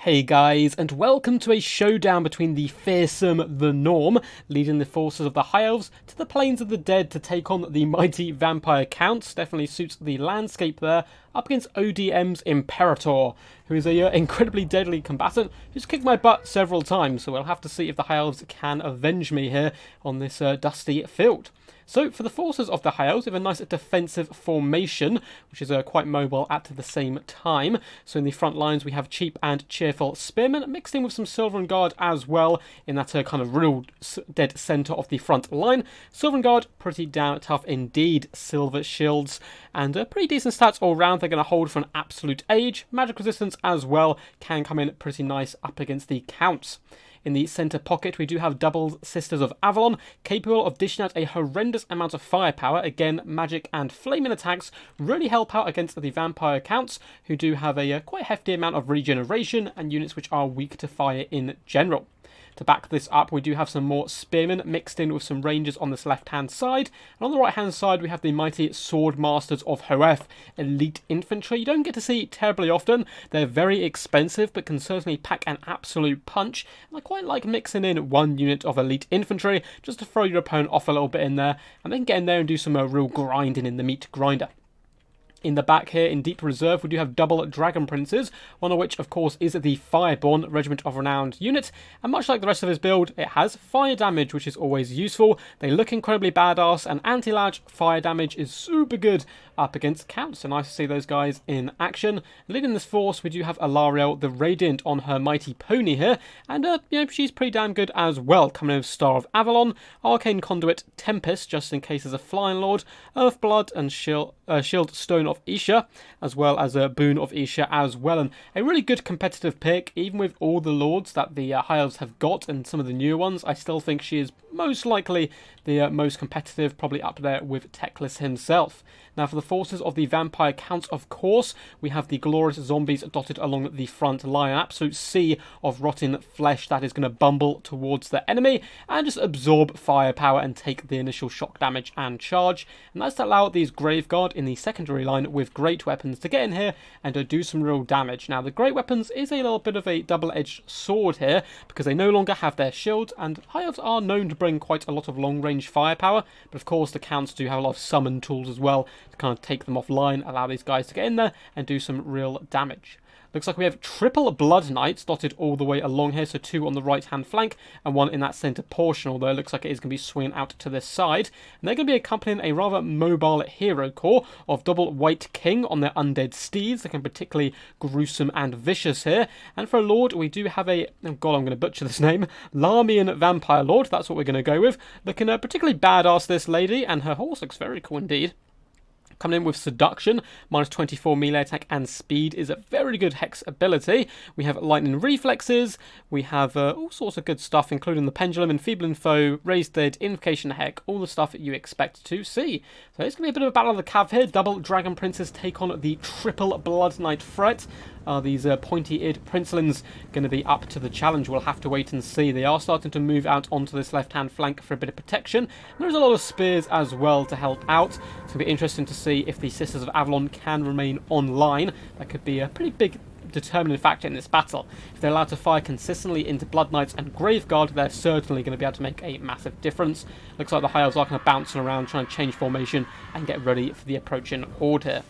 Hey guys, and welcome to a showdown between the fearsome The Norm, leading the forces of the High Elves to the Plains of the Dead to take on the mighty vampire counts. Definitely suits the landscape there, up against ODM's Imperator, who is a incredibly deadly combatant who's kicked my butt several times, so we'll have to see if the High Elves can avenge me here on this dusty field. So for the forces of the High Elves, we have a nice defensive formation, which is quite mobile at the same time. So in the front lines, we have cheap and cheerful spearmen, mixed in with some Silver Guard as well, in that kind of real dead centre of the front line. Silver Guard, pretty damn tough indeed. Silver shields, and pretty decent stats all round. They're going to hold for an absolute age. Magic resistance as well can come in pretty nice up against the counts. In the centre pocket, we do have double Sisters of Avalon, capable of dishing out a horrendous amount of firepower. Again, magic and flaming attacks really help out against the vampire counts, who do have a quite hefty amount of regeneration and units which are weak to fire in general. To back this up, we do have some more spearmen mixed in with some rangers on this left-hand side. And on the right-hand side, we have the mighty SwordMasters of Hoeth, elite infantry. You don't get to see terribly often. They're very expensive, but can certainly pack an absolute punch. And I quite like mixing in one unit of elite infantry, just to throw your opponent off a little bit in there, and then get in there and do some real grinding in the meat grinder. In the back here, in deep reserve, we do have double Dragon Princes, one of which, of course, is the Fireborn Regiment of Renowned unit, and much like the rest of his build, it has fire damage, which is always useful. They look incredibly badass, and anti-lag fire damage is super good up against counts, so nice to see those guys in action. Leading this force, we do have Alariel the Radiant on her mighty pony here, and she's pretty damn good as well, coming in with Star of Avalon, Arcane Conduit, Tempest, just in case there's a Flying Lord, Earthblood, and Shield Stone of Isha, as well as a Boon of Isha as well, and a really good competitive pick. Even with all the lords that the High Elves have got and some of the newer ones, I still think she is most likely the most competitive, probably up there with Teclis himself. Now for the forces of the vampire counts, of course, we have the glorious zombies dotted along the front line, an absolute sea of rotten flesh that is going to bumble towards the enemy and just absorb firepower and take the initial shock damage and charge. And that's to allow these Grave Guard in the secondary line with great weapons to get in here and do some real damage. Now the great weapons is a little bit of a double-edged sword here, because they no longer have their shields, and High Elves are known to bring quite a lot of long-range firepower, but of course the counts do have a lot of summon tools as well to kind of take them offline, allow these guys to get in there and do some real damage. Looks like we have triple Blood Knights dotted all the way along here, so two on the right-hand flank and one in that centre portion, although it looks like it is going to be swinging out to this side. And they're going to be accompanying a rather mobile hero corps of double White King on their undead steeds, looking particularly gruesome and vicious here. And for a Lord, we do have a, oh god, I'm going to butcher this name, Larmian Vampire Lord, that's what we're going to go with. Looking particularly badass, this lady, and her horse looks very cool indeed. Coming in with Seduction, minus 24 melee attack and speed is a very good hex ability. We have lightning reflexes, we have all sorts of good stuff, including the Pendulum, Enfeebling Foe, Raised Dead, Invocation Heck, all the stuff that you expect to see. So it's going to be a bit of a battle of the cav here. Double Dragon Princes take on the triple Blood Knight threat. Are these pointy-eared princelings going to be up to the challenge? We'll have to wait and see. They are starting to move out onto this left-hand flank for a bit of protection. And there's a lot of spears as well to help out. It's going to be interesting to see if the Sisters of Avalon can remain online. That could be a pretty big determining factor in this battle. If they're allowed to fire consistently into Blood Knights and Graveguard, they're certainly going to be able to make a massive difference. Looks like the High Elves are kind of bouncing around, trying to change formation and get ready for the approaching horde here.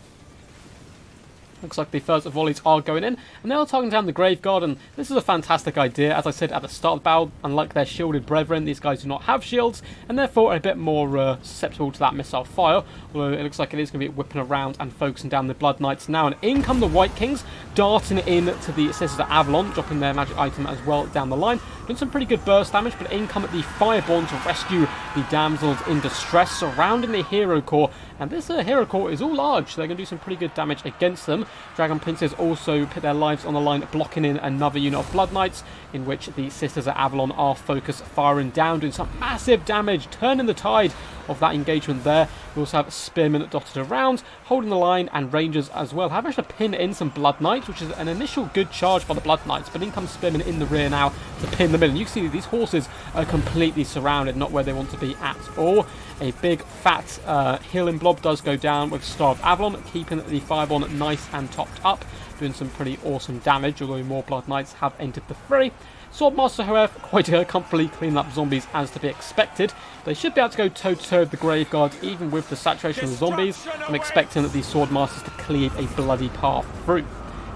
Looks like the first volleys are going in, and they are targeting down the Graveguard, and this is a fantastic idea. As I said at the start of the battle, unlike their shielded brethren, these guys do not have shields, and therefore are a bit more susceptible to that missile fire, although it looks like it is going to be whipping around and focusing down the Blood Knights now, and in come the White Kings, darting in to the Sisters of Avalon, dropping their magic item as well down the line, doing some pretty good burst damage, but in come the Fireborn to rescue the damsels in distress, surrounding the Hero Corps, and this Hero Corps is all large, so they're going to do some pretty good damage against them. Dragon Princes also put their lives on the line, blocking in another unit of Blood Knights, in which the Sisters of Avalon are focused firing down, doing some massive damage, turning the tide of that engagement there. We also have Spearmen dotted around, holding the line, and Rangers as well. Have actually pinned in some Blood Knights, which is an initial good charge by the Blood Knights, but in comes Spearmen in the rear now to pin them in. You can see these horses are completely surrounded, not where they want to be at all. A big fat healing blob does go down with Star of Avalon, keeping the Fireborn nice and topped up. doing some pretty awesome damage, although more Blood Knights have entered the fray. SwordMasters, however, quite comfortably cleaning up zombies as to be expected. They should be able to go toe-to-toe with the Grave Guard, even with the saturation of the zombies. I'm expecting that these SwordMasters to cleave a bloody path through.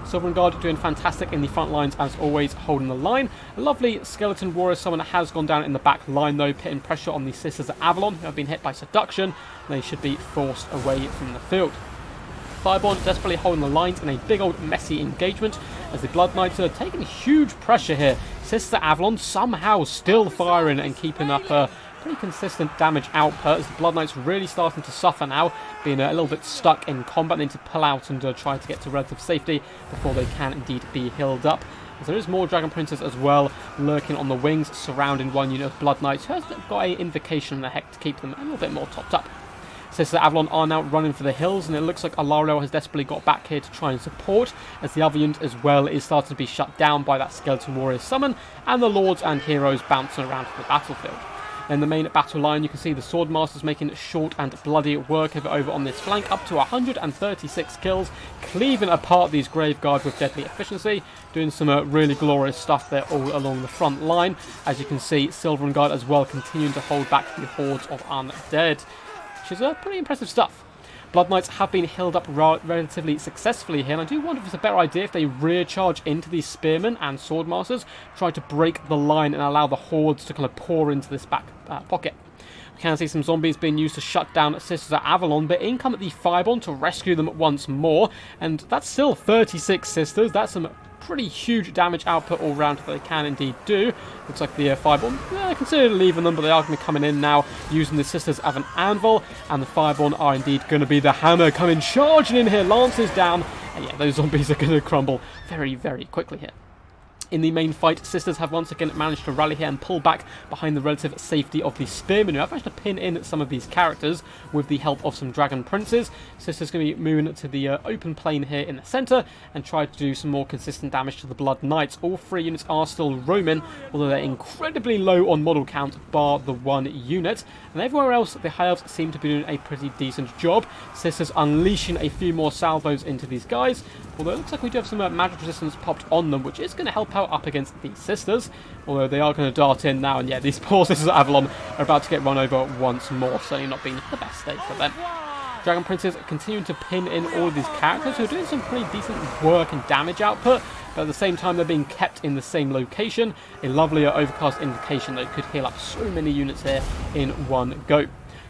Silver Guard doing fantastic in the front lines as always, holding the line. A lovely skeleton warrior summon has gone down in the back line though, putting pressure on the Sisters of Avalon, who have been hit by seduction, and they should be forced away from the field. Fireborn desperately holding the lines in a big old messy engagement as the Blood Knights are taking huge pressure here. Sisters of Avalon somehow still firing and keeping up a pretty consistent damage output as the Blood Knights really starting to suffer now, being a little bit stuck in combat. They need to pull out and try to get to relative safety before they can indeed be healed up. As there is more Dragon Princes as well lurking on the wings surrounding one unit of Blood Knights who has got an invocation in the heck to keep them a little bit more topped up. Sisters of Avalon are now running for the hills, and it looks like Alariel has desperately got back here to try and support, as the other unit as well is starting to be shut down by that Skeleton Warrior summon, and the Lords and Heroes bouncing around the battlefield. In the main battle line, you can see the Swordmasters making short and bloody work of it over on this flank, up to 136 kills, cleaving apart these Grave Guard with deadly efficiency, doing some really glorious stuff there all along the front line. As you can see, Silver Guard as well continuing to hold back the hordes of undead, which is pretty impressive stuff. Blood Knights have been healed up relatively successfully here, and I do wonder if it's a better idea if they rear charge into these Spearmen and Swordmasters, try to break the line and allow the hordes to kind of pour into this back pocket. We can see some zombies being used to shut down Sisters of Avalon, but in come the Fireborn to rescue them once more, and that's still 36 Sisters. That's some pretty huge damage output all round that they can indeed do. Looks like the Fireborn, I consider leaving them, but they are going to be coming in now using the Sisters as an anvil, and the Fireborn are indeed going to be the hammer coming charging in here, lances down, and yeah, those zombies are going to crumble very, very quickly here. In the main fight, Sisters have once again managed to rally here and pull back behind the relative safety of the Spearmen, who have managed to pin in some of these characters with the help of some Dragon Princes. Sisters going to be moving to the open plain here in the centre and try to do some more consistent damage to the Blood Knights. All three units are still roaming, although they're incredibly low on model count, bar the one unit. And everywhere else, the High Elves seem to be doing a pretty decent job. Sisters unleashing a few more salvos into these guys, although it looks like we do have some magic resistance popped on them, which is going to help out up against these Sisters, although they are going to dart in now, and yeah, these poor Sisters of Avalon are about to get run over once more, certainly not being the best day for them. Dragon Princes continuing to pin in all of these characters who are doing some pretty decent work and damage output, but at the same time they're being kept in the same location. A lovely overcast invocation that could heal up so many units here in one go.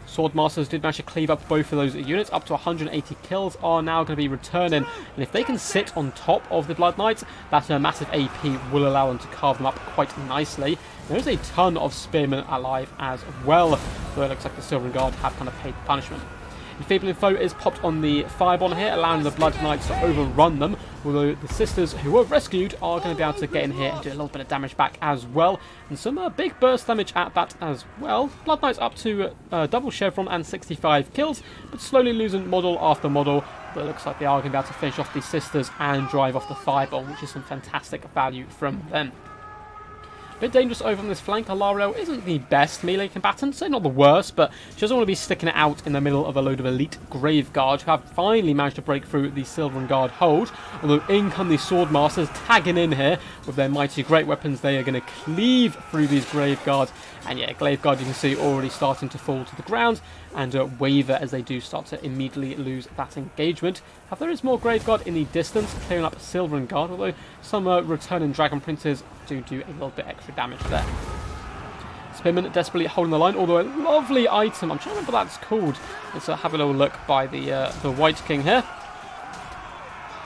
Swordmasters did manage to cleave up both of those units, up to 180 kills are now going to be returning, and if they can sit on top of the Blood Knights, that massive AP will allow them to carve them up quite nicely. There is a ton of Spearmen alive as well, though it looks like the Silver Guard have kind of paid the punishment. Enfeebling Foe is popped on the Fireborn here, allowing the Blood Knights to overrun them, although the Sisters who were rescued are going to be able to get in here and do a little bit of damage back as well, and some big burst damage at that as well. Blood Knights up to double chevron and 65 kills, but slowly losing model after model, but it looks like they are going to be able to finish off the Sisters and drive off the Fireborn, which is some fantastic value from them. A bit dangerous over on this flank. Alariel isn't the best melee combatant, so not the worst, but she doesn't want to be sticking it out in the middle of a load of elite Grave Guard who have finally managed to break through the Silver Guard hold, although in come the Swordmasters tagging in here with their mighty great weapons. They are going to cleave through these Grave Guards, and yeah, Grave Guard you can see already starting to fall to the ground and waver as they do start to immediately lose that engagement. However, there is more Grave Guard in the distance, clearing up Silver Guard, although some returning Dragon Princes do a little bit extra damage there. Spearman desperately holding the line, although a lovely item, I'm trying to remember what that's called. Let's have a little look by the White King here.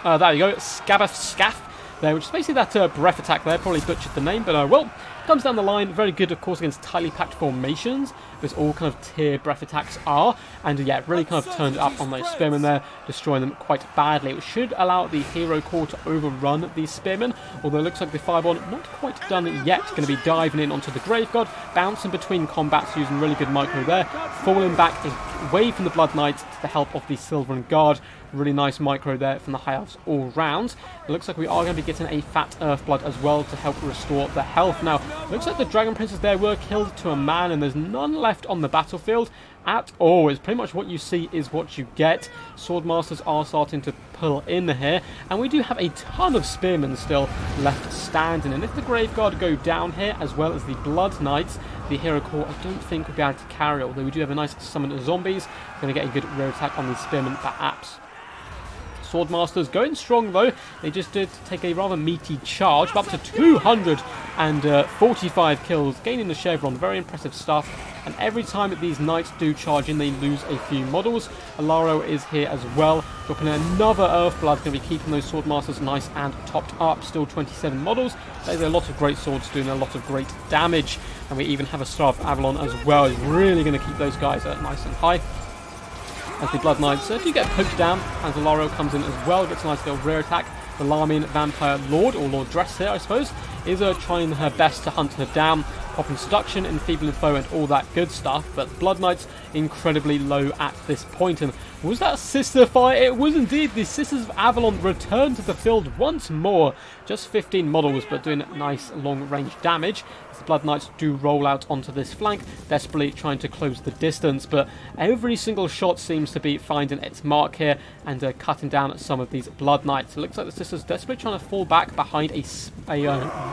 There you go, Scabath Scaff there, which is basically that breath attack there. Probably butchered the name, but well, comes down the line. Very good, of course, against tightly packed formations, as all kind of tier breath attacks are. And yeah, really kind of turned up on those Spearmen there, destroying them quite badly, which should allow the Hero Core to overrun these Spearmen. Although it looks like the Fireborn not quite done yet. Going to be diving in onto the Grave God, bouncing between combats using really good micro there, falling back away from the Blood Knights to the help of the Silvern Guard. Really nice micro there from the High Elves all round. It looks like we are going to be getting a fat Earthblood as well to help restore the health. Now, looks like the Dragon Princes there were killed to a man, and there's none left on the battlefield at all. It's pretty much what you see is what you get. Swordmasters are starting to pull in here, and we do have a ton of spearmen still left standing. And if the Graveguard go down here, as well as the Blood Knights, the Hero Corps I don't think we'll be able to carry, although we do have a nice summon of zombies. Going to get a good rear attack on these spearmen perhaps. Swordmasters going strong though. They just did take a rather meaty charge, up to 245 kills, gaining the chevron. Very impressive stuff. And every time that these knights do charge in, they lose a few models. Alaro is here as well, dropping another Earthblood, going to be keeping those Swordmasters nice and topped up. Still 27 models. There's a lot of great swords doing a lot of great damage. And we even have a Star of Avalon as well. It's really going to keep those guys nice and high. As the Blood Knights do get poked down, as Alaro comes in as well, gets a nice little rear attack. The Larmian Vampire Lord, or Lord Dress here I suppose, is trying her best to hunt her down, popping seduction, enfeebling foe and all that good stuff, but Blood Knights incredibly low at this point. And was that sister fight? It was indeed. The Sisters of Avalon returned to the field once more. Just 15 models, but doing nice long range damage. As the Blood Knights do roll out onto this flank, desperately trying to close the distance, but every single shot seems to be finding its mark here and cutting down some of these Blood Knights. It looks like the Sisters desperately trying to fall back behind a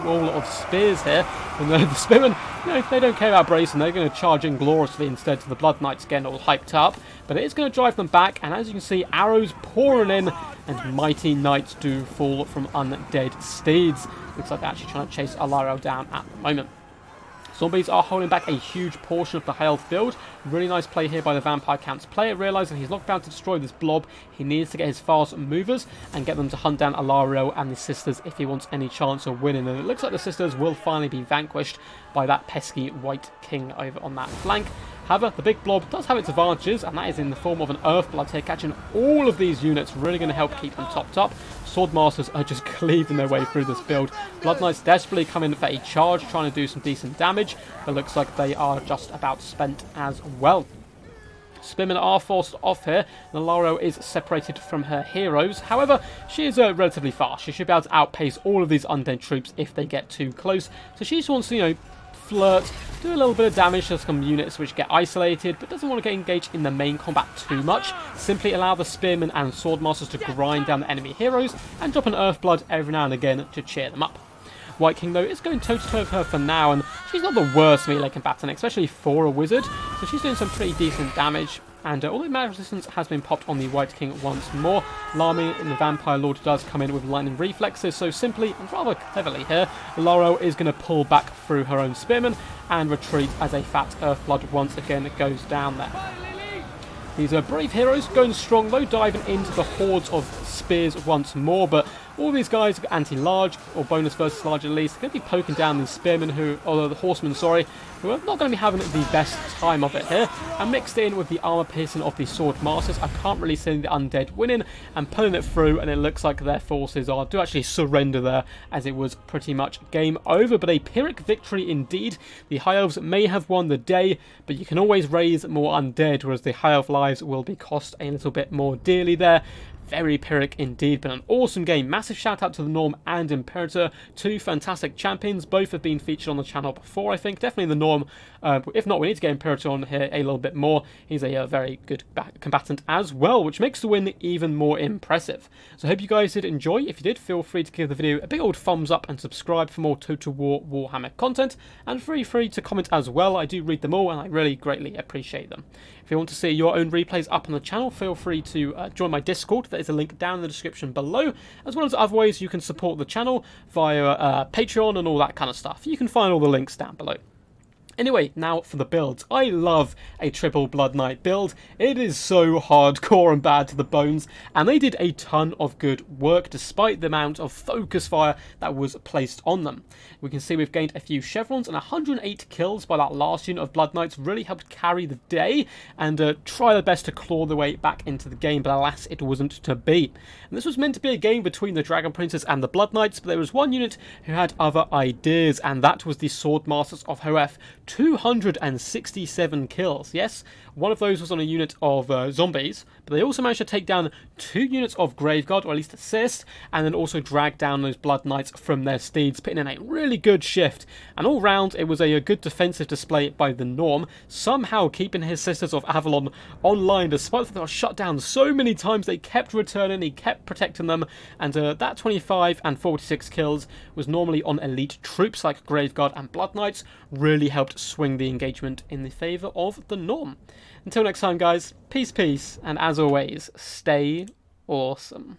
wall of spears here, and the Spearmen, they don't care about bracing. They're going to charge in gloriously instead to the Blood Knights getting all hyped up, but it is going to drive them back. And as you can see, arrows pouring in, and mighty knights do fall from undead steeds. Looks like they're actually trying to chase Alaro down at the moment. Zombies are holding back a huge portion of the high health build. Really nice play here by the Vampire Count's player, realising he's not bound to destroy this blob. He needs to get his fast movers and get them to hunt down Alaro and the Sisters if he wants any chance of winning. And it looks like the Sisters will finally be vanquished by that pesky White King over on that flank. However, the big blob does have its advantages, and that is in the form of an Earthblood here, catching all of these units, really going to help keep them topped up. Swordmasters are just cleaving their way through this build. Blood Knights desperately come in for a charge, trying to do some decent damage, but looks like they are just about spent as well. Spearmen are forced off here, and Alaro is separated from her heroes. However, she is relatively fast. She should be able to outpace all of these undead troops if they get too close. So she just wants to, flirt, do a little bit of damage to some units which get isolated, but doesn't want to get engaged in the main combat too much. Simply allow the Spearmen and Swordmasters to grind down the enemy heroes and drop an Earthblood every now and again to cheer them up. White King, though, is going toe-to-toe with her for now, and she's not the worst melee combatant, especially for a wizard, so she's doing some pretty decent damage. And all the magic resistance has been popped on the White King once more. Larmy and the Vampire Lord does come in with lightning reflexes, so simply and rather cleverly here, Alaro is going to pull back through her own Spearmen and retreat as a fat Earthblood once again goes down there. These are brave heroes going strong though, diving into the hordes of spears once more, but all these guys are anti-large, or bonus versus large at least. They're going to be poking down these spearmen or the horsemen, sorry, who are not going to be having the best time of it here. And mixed in with the armor piercing of the Swordmasters, I can't really see the undead winning and pulling it through, and it looks like their forces do actually surrender there, as it was pretty much game over. But a Pyrrhic victory indeed. The High Elves may have won the day, but you can always raise more undead, whereas the High Elf lives will be cost a little bit more dearly there. Very Pyrrhic indeed, but an awesome game. Massive shout out to the Norm and Imperator, two fantastic champions. Both have been featured on the channel before, I think. Definitely the Norm. If not, we need to get Imperator on here a little bit more. He's a very good combatant as well, which makes the win even more impressive. So I hope you guys did enjoy. If you did, feel free to give the video a big old thumbs up and subscribe for more Total War Warhammer content. And feel free to comment as well. I do read them all, and I really greatly appreciate them. If you want to see your own replays up on the channel, feel free to join my Discord. There is a link down in the description below, as well as other ways you can support the channel via Patreon and all that kind of stuff. You can find all the links down below. Anyway, now for the builds. I love a triple Blood Knight build. It is so hardcore and bad to the bones, and they did a ton of good work despite the amount of focus fire that was placed on them. We can see we've gained a few chevrons, and 108 kills by that last unit of Blood Knights really helped carry the day and try their best to claw their way back into the game, but alas, it wasn't to be. And this was meant to be a game between the Dragon Princes and the Blood Knights, but there was one unit who had other ideas, and that was the Swordmasters of Hoeth. 267 kills. Yes, one of those was on a unit of zombies, but they also managed to take down 2 units of Graveguard, or at least assist, and then also drag down those Blood Knights from their steeds, putting in a really good shift. And all round, it was a good defensive display by the Norm, somehow keeping his Sisters of Avalon online, despite the fact they were shut down so many times. They kept returning, he kept protecting them, and that 25 and 46 kills was normally on elite troops like Graveguard and Blood Knights, really helped swing the engagement in the favour of the Norm. Until next time, guys, peace, and as always, stay awesome.